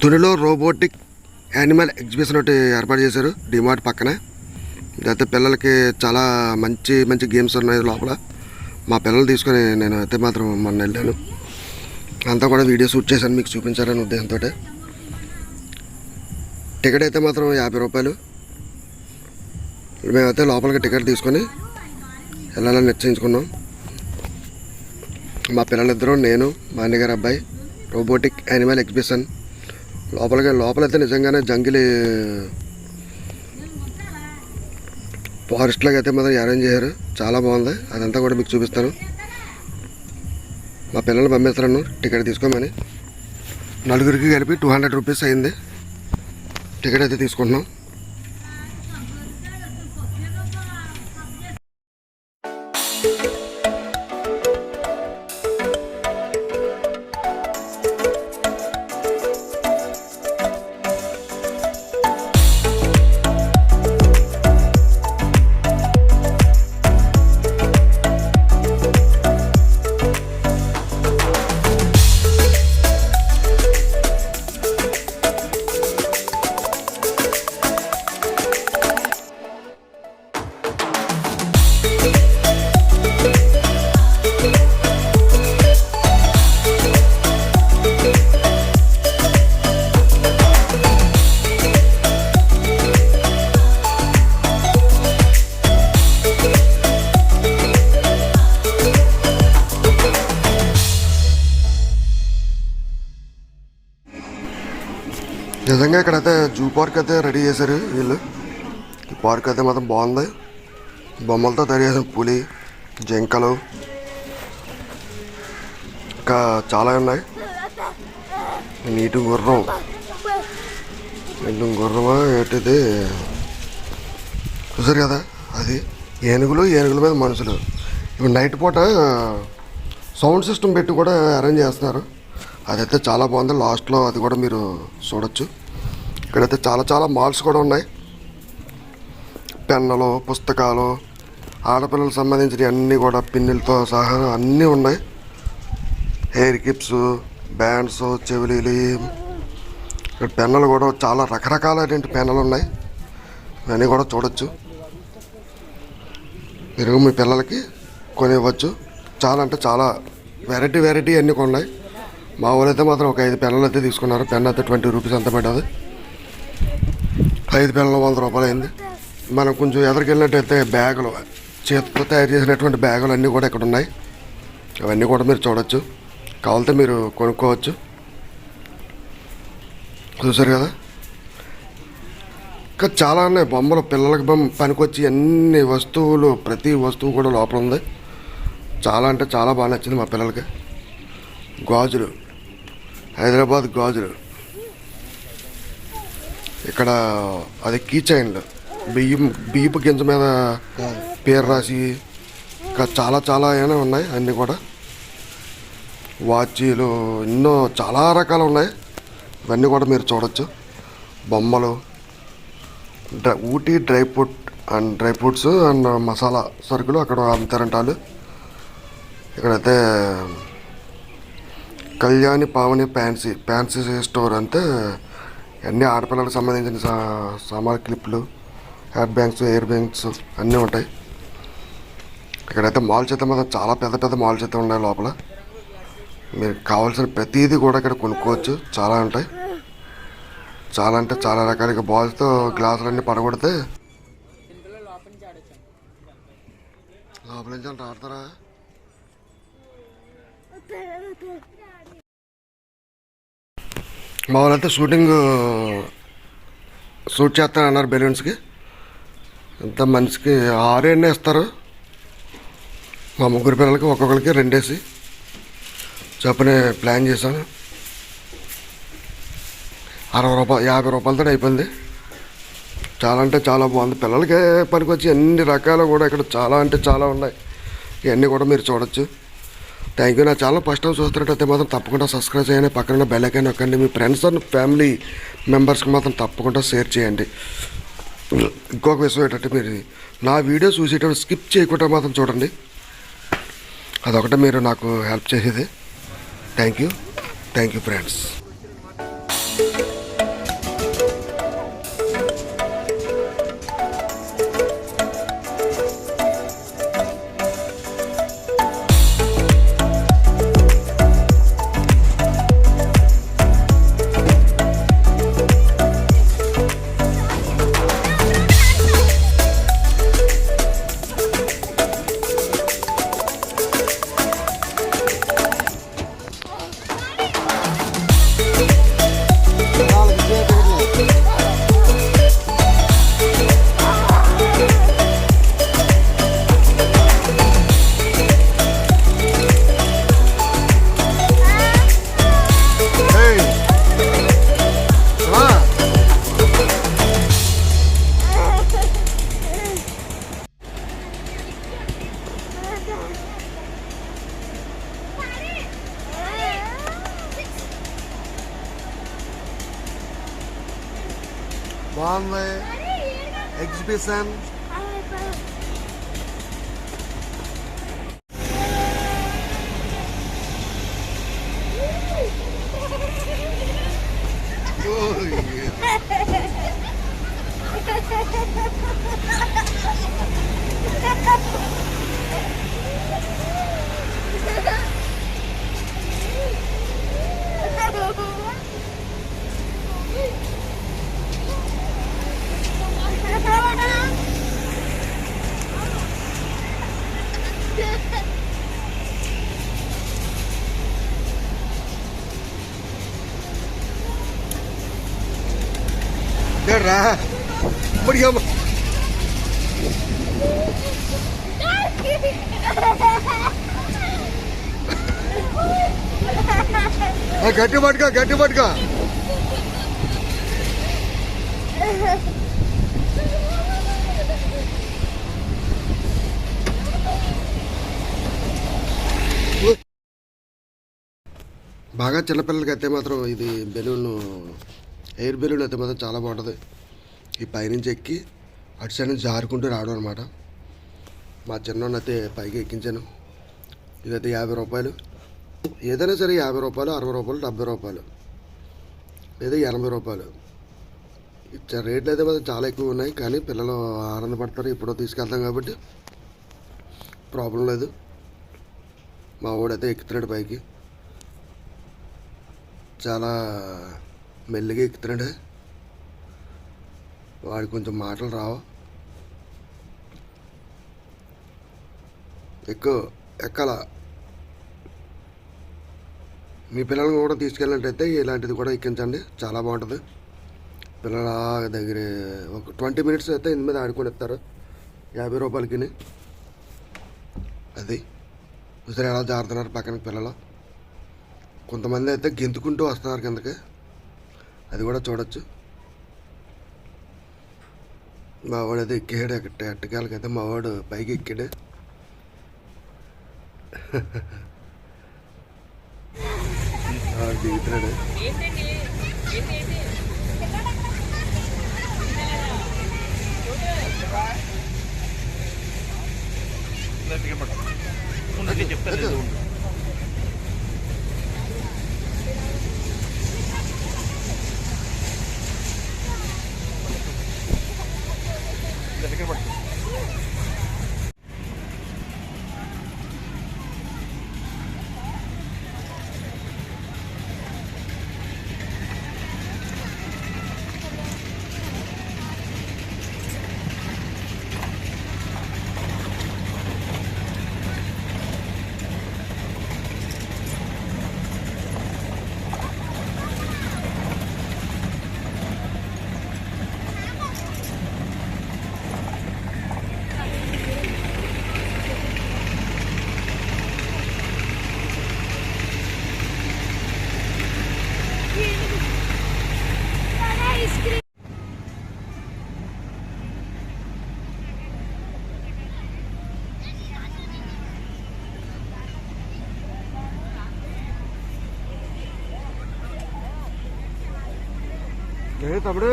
తునిలో robotic animal exhibition ఒకటి ఏర్పాటు చేశారు డిమార్ట్ పక్కన. అయితే పిల్లలకి చాలా మంచి మంచి గేమ్స్ ఉన్నాయి లోపల. మా పిల్లలు తీసుకొని నేను అయితే మాత్రం మొన్న వెళ్ళాను. అంతా కూడా వీడియో షూట్ చేశాను, మీకు చూపించాలని ఉద్దేశంతో. టికెట్ అయితే మాత్రం 50 రూపాయలు. మేమైతే లోపలికి టికెట్ తీసుకొని వెళ్ళాలని నిశ్చయించుకున్నాం. మా పిల్లలిద్దరూ, నేను, మా అన్నగారి అబ్బాయి. రోబోటిక్ యానిమల్ ఎగ్జిబిషన్ లోపలైతే నిజంగానే జంగిలీ ఫారెస్ట్ లాగా అయితే మాత్రం అరేంజ్ చేశారు. చాలా బాగుంది. అదంతా కూడా మీకు చూపిస్తాను. మా పిల్లలు పంపిస్తాను టికెట్ తీసుకోమని. నలుగురికి కలిపి 200 రూపీస్ అయింది. టికెట్ అయితే తీసుకుంటున్నాం. నిజంగా ఇక్కడైతే జూ పార్క్ అయితే రెడీ చేశారు వీళ్ళు. ఈ పార్క్ అయితే మాత్రం బాగుంది. బొమ్మలతో తయారు చేసిన పులి, జింకలు ఇంకా చాలా ఉన్నాయి. నీటి గుర్రం ఏంటిది చూసారు కదా, అది ఏనుగుల మీద మనుషులు. ఇప్పుడు నైట్ పూట సౌండ్ సిస్టమ్ పెట్టి కూడా అరేంజ్ చేస్తున్నారు. అదైతే చాలా బాగుంది. లాస్ట్లో అది కూడా మీరు చూడొచ్చు. ఇక్కడైతే చాలా మాల్స్ కూడా ఉన్నాయి. పెన్నులు, పుస్తకాలు, ఆడపిల్లలకు సంబంధించిన అన్నీ కూడా పిన్నులతో సహా అన్నీ ఉన్నాయి. హెయిర్ క్లిప్స్, బ్యాండ్స్, చెవిలీలు, ఇక్కడ పెన్నులు కూడా చాలా రకరకాలైన పెన్నులు ఉన్నాయి. ఇవన్నీ కూడా చూడొచ్చు. మీరు మీ పిల్లలకి కొనివ్వచ్చు. చాలా వెరైటీ అన్నీ కొన్నాయి. మా ఊరైతే మాత్రం ఒక 5 పెన్నులు అయితే తీసుకున్నారు. పెన్ అయితే 20 రూపీస్ అంత పడ్డది. 5 పెన్నులు 100 రూపాయలు అయింది. మనం కొంచెం ఎదురుకెళ్ళినట్టయితే బ్యాగులు, చేతితో తయారు చేసినటువంటి బ్యాగులు అన్నీ కూడా ఇక్కడ ఉన్నాయి. అవన్నీ కూడా మీరు చూడొచ్చు. కావాలంటే మీరు కొనుక్కోవచ్చు. చూసారు కదా, ఇంకా చాలా ఉన్నాయి బొమ్మలు. పిల్లలకి పనికొచ్చి అన్ని వస్తువులు, ప్రతి వస్తువు కూడా లోపల ఉంది. చాలా బాగా నచ్చింది మా పిల్లలకి. గాజులు, హైదరాబాద్ గాజులు. ఇక్కడ అది కీ చైన్లు, బియ్యపు గింజ మీద పేరు రాసి ఇంకా చాలా ఏమైనా ఉన్నాయి. అన్నీ కూడా వాచీలు ఎన్నో చాలా రకాలు ఉన్నాయి. ఇవన్నీ కూడా మీరు చూడొచ్చు. బొమ్మలు, Ooty dry fruits and masala సరుకులు అక్కడ అమ్ముతారంట వాళ్ళు. ఇక్కడైతే కళ్యాణి పావని ఫ్యాన్సీ స్టోర్ అంతే. అన్నీ ఆడపిల్లలకు సంబంధించిన సామాన్, క్లిప్లు, హెయిర్ బ్యాంగ్స్ అన్నీ ఉంటాయి. ఇక్కడైతే మాల్స్ అయితే మాత్రం చాలా పెద్ద మాల్స్ అయితే ఉన్నాయి లోపల. మీరు కావాల్సిన ప్రతిదీ కూడా ఇక్కడ కొనుక్కోవచ్చు. చాలా ఉంటాయి. చాలా రకాలుగా బాల్స్తో గ్లాసులన్నీ పడగొడితే లోపల నుంచి అంటే ఆడతారా. మా వాళ్ళైతే షూట్ చేస్తానన్నారు బెలూన్స్కి. ఎంత మనిషికి 6 ఎన్ని ఇస్తారు. మా ముగ్గురు పిల్లలకి ఒక్కొక్కరికి 2 వేసి చెప్పని ప్లాన్ చేశాను. 60 రూపాయలు 50 రూపాయలతో అయిపోయింది. చాలా బాగుంది. పిల్లలకే పనికొచ్చి అన్ని రకాలు కూడా ఇక్కడ చాలా ఉన్నాయి. ఇవన్నీ కూడా మీరు చూడొచ్చు. Thank you. నా ఛానల్ ఫస్ట్ టైం చూస్తున్నట్టయితే మాత్రం తప్పకుండా సబ్స్క్రైబ్ చేయండి. పక్కన బెల్ ఐకాన్ నొక్కండి. మీ ఫ్రెండ్స్ అండ్ ఫ్యామిలీ మెంబర్స్కి మాత్రం తప్పకుండా షేర్ చేయండి. ఇంకొక విషయం ఏంటంటే, మీరు నా వీడియో చూసేటప్పుడు స్కిప్ చేయకుండా మాత్రం చూడండి. అదొకటే మీరు నాకు హెల్ప్ చేసేది. Thank you friends. బాగుంది ఎగ్జిబిషన్. రా గట్టి పట్టుకో గట్టి పట్టుకో. బాగా చిన్నపిల్లలకి అయితే మాత్రం ఇది బెలూన్, ఎయిర్ బెలూన్ అయితే మాత్రం చాలా బాగుంటుంది. ఈ పైనుంచి ఎక్కి అటు సైడ్ నుంచి జారుకుంటూ రావడం అనమాట. మా చిన్నోడిని అయితే పైకి ఎక్కించాను. ఇదైతే 50 రూపాయలు. ఏదైనా సరే 50 రూపాయలు, 60 రూపాయలు, 70 రూపాయలు లేదా 80 రూపాయలు. రేట్లు అయితే మాత్రం చాలా ఎక్కువ ఉన్నాయి. కానీ పిల్లలు ఆనందపడతారు. ఎప్పుడో తీసుకెళ్తాం కాబట్టి ప్రాబ్లం లేదు. మా వాడైతే ఎక్కుతున్నాడు పైకి. చాలా మెల్లిగా ఎక్కుతున్నాడు. వాడికి కొంచెం మాటలు రావు. ఎక్కాల. మీ పిల్లల్ని కూడా తీసుకెళ్ళినట్టయితే ఇలాంటిది కూడా ఎక్కించండి, చాలా బాగుంటుంది. పిల్లల దగ్గర ఒక 20 మినిట్స్ అయితే ఇంటి మీద ఆడుకొని ఇస్తారు 50 రూపాయలకి. అది చూసారు ఎలా జారుతున్నారు పక్కన పిల్లలు. కొంతమంది అయితే గెంతుకుంటూ వస్తున్నారు కిందకి, అది కూడా చూడొచ్చు. మావాడు అయితే ఎక్కాడు. ఎట్టకాలకైతే మావాడు పైకి ఎక్కాడు. దిగుతున్నాడు. చెప్తాను. తమ్ముడు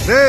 రే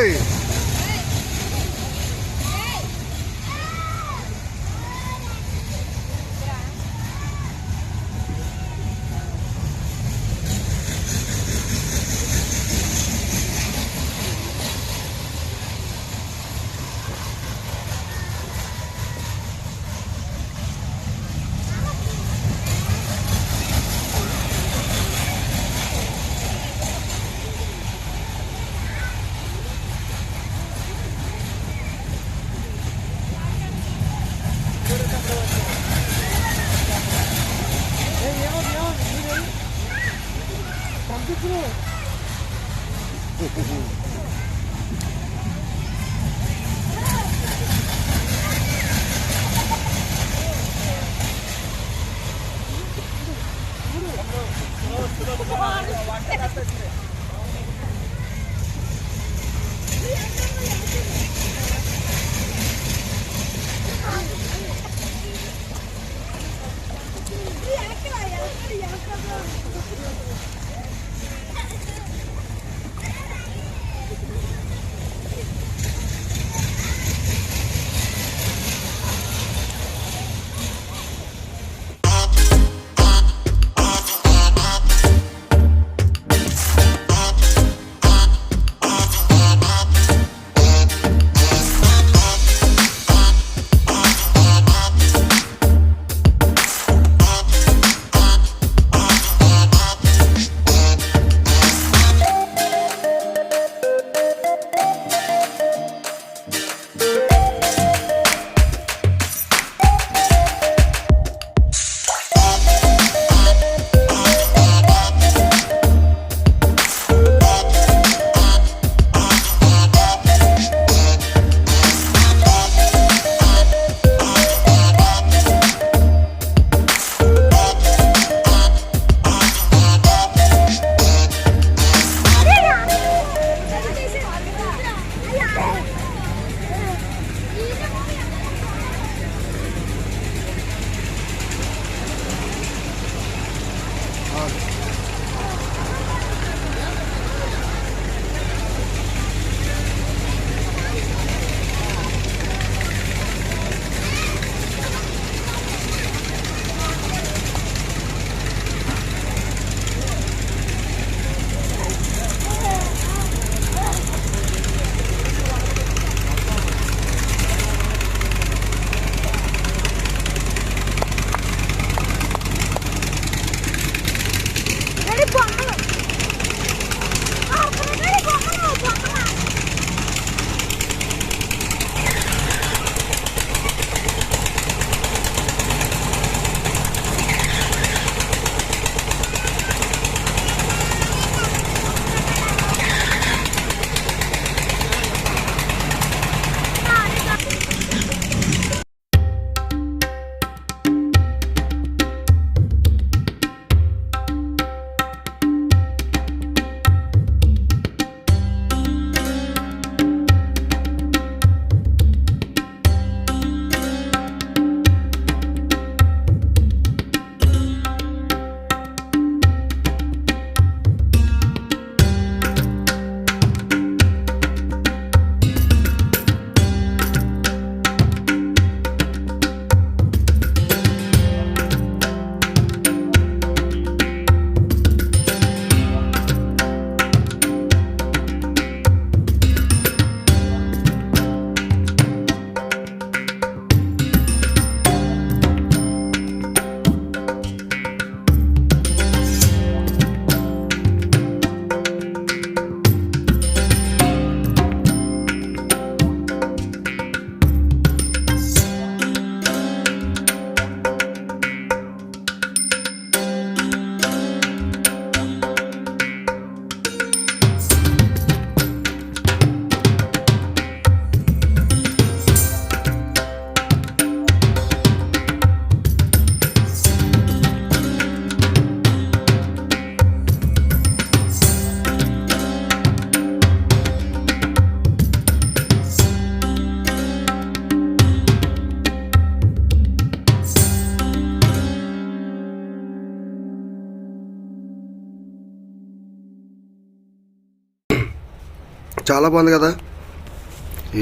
చాలా బాగుంది కదా.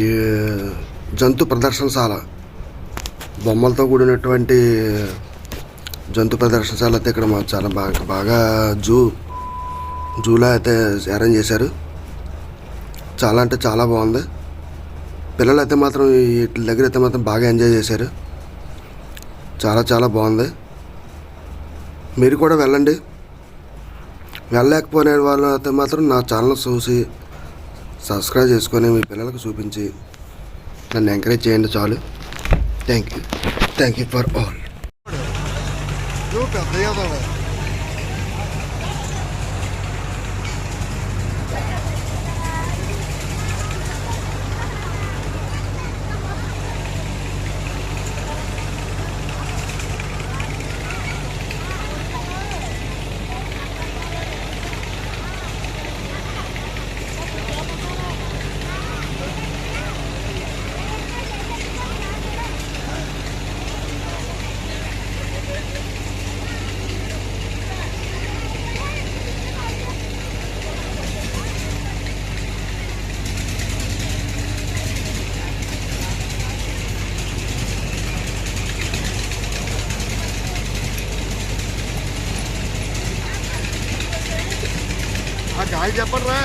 ఈ జంతు ప్రదర్శనశాల, బొమ్మలతో కూడినటువంటి జంతు ప్రదర్శనశాల అయితే ఇక్కడ మాకు చాలా బాగా జూలో అయితే అరేంజ్ చేశారు. చాలా అంటే చాలా బాగుంది. పిల్లలు అయితే మాత్రం వీటి దగ్గర అయితే మాత్రం బాగా ఎంజాయ్ చేశారు. చాలా చాలా బాగుంది. మీరు కూడా వెళ్ళండి. వెళ్ళలేకపోయిన వాళ్ళు అయితే మాత్రం నా ఛానల్ చూసి సబ్స్క్రైబ్ చేసుకొని మీ పిల్లలకు చూపించి నన్ను ఎంకరేజ్ చేయండి చాలు. Thank you for all. Hi చెప్పండి రా.